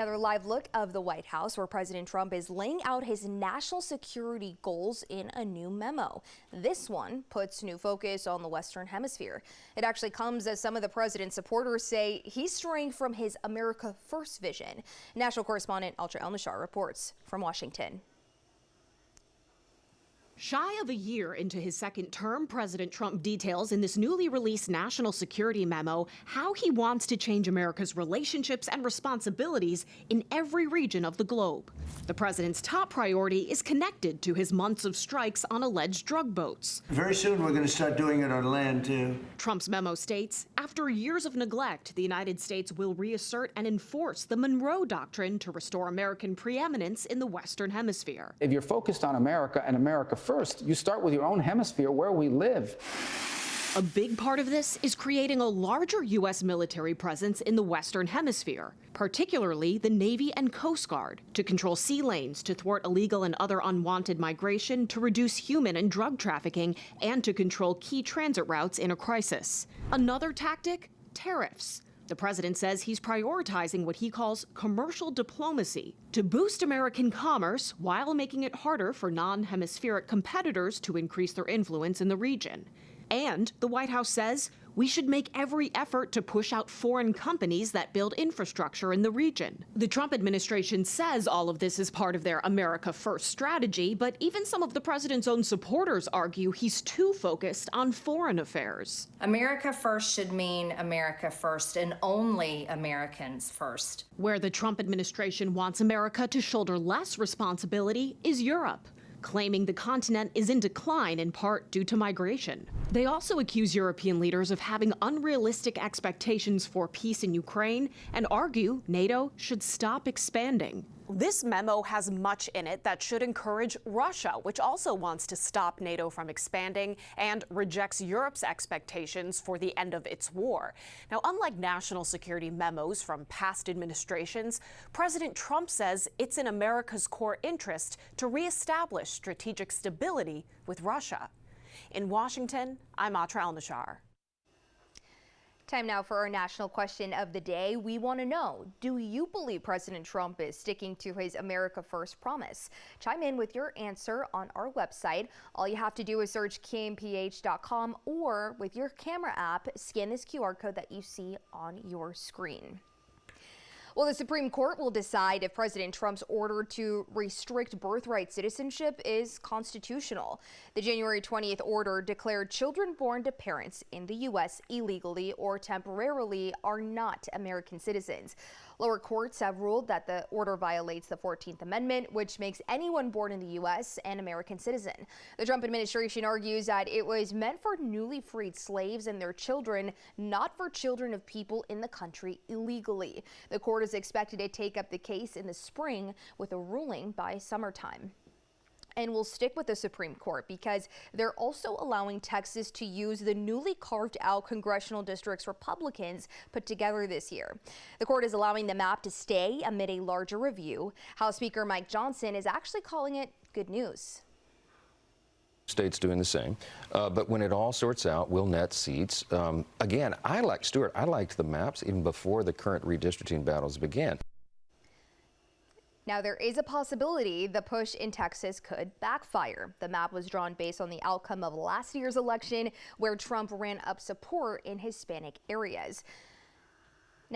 Another live look of the White House, where President Trump is laying out his national security goals in a new memo. This one puts new focus on the Western Hemisphere. It actually comes as some of the president's supporters say he's straying from his America First vision. National correspondent Altra El-Nashar reports from Washington. Shy of a year into his second term, President Trump details in this newly released national security memo how he wants to change America's relationships and responsibilities in every region of the globe. The president's top priority is connected to his months of strikes on alleged drug boats. Very soon we're going to start doing it on land, too. Trump's memo states, after years of neglect, the United States will reassert and enforce the Monroe Doctrine to restore American preeminence in the Western Hemisphere. If you're focused on America and America first, you start with your own hemisphere where we live. A big part of this is creating a larger U.S. military presence in the Western Hemisphere, particularly the Navy and Coast Guard, to control sea lanes, to thwart illegal and other unwanted migration, to reduce human and drug trafficking, and to control key transit routes in a crisis. Another tactic? Tariffs. The president says he's prioritizing what he calls commercial diplomacy to boost American commerce while making it harder for non-hemispheric competitors to increase their influence in the region. And the White House says we should make every effort to push out foreign companies that build infrastructure in the region. The Trump administration says all of this is part of their America First strategy, but even some of the president's own supporters argue he's too focused on foreign affairs. America First should mean America First and only Americans first. Where the Trump administration wants America to shoulder less responsibility is Europe, claiming the continent is in decline in part due to migration. They also accuse European leaders of having unrealistic expectations for peace in Ukraine and argue NATO should stop expanding. This memo has much in it that should encourage Russia, which also wants to stop NATO from expanding and rejects Europe's expectations for the end of its war. Now, unlike national security memos from past administrations, President Trump says it's in America's core interest to reestablish strategic stability with Russia. In Washington, I'm Altra El-Nashar. Time now for our national question of the day. We want to know, do you believe President Trump is sticking to his America First promise? Chime in with your answer on our website. All you have to do is search KMPH.com, or with your camera app, scan this QR code that you see on your screen. Well, the Supreme Court will decide if President Trump's order to restrict birthright citizenship is constitutional. The January 20th order declared children born to parents in the U.S. illegally or temporarily are not American citizens. Lower courts have ruled that the order violates the 14th Amendment, which makes anyone born in the U.S. an American citizen. The Trump administration argues that it was meant for newly freed slaves and their children, not for children of people in the country illegally. The court is expected to take up the case in the spring with a ruling by summertime. And we'll stick with the Supreme Court because they're also allowing Texas to use the newly carved out congressional districts Republicans put together this year. The court is allowing the map to stay amid a larger review. House Speaker Mike Johnson is actually calling it good news. States doing the same, but when it all sorts out, we'll net seats. Again, I liked the maps even before the current redistricting battles began. Now, there is a possibility the push in Texas could backfire. The map was drawn based on the outcome of last year's election, where Trump ran up support in Hispanic areas.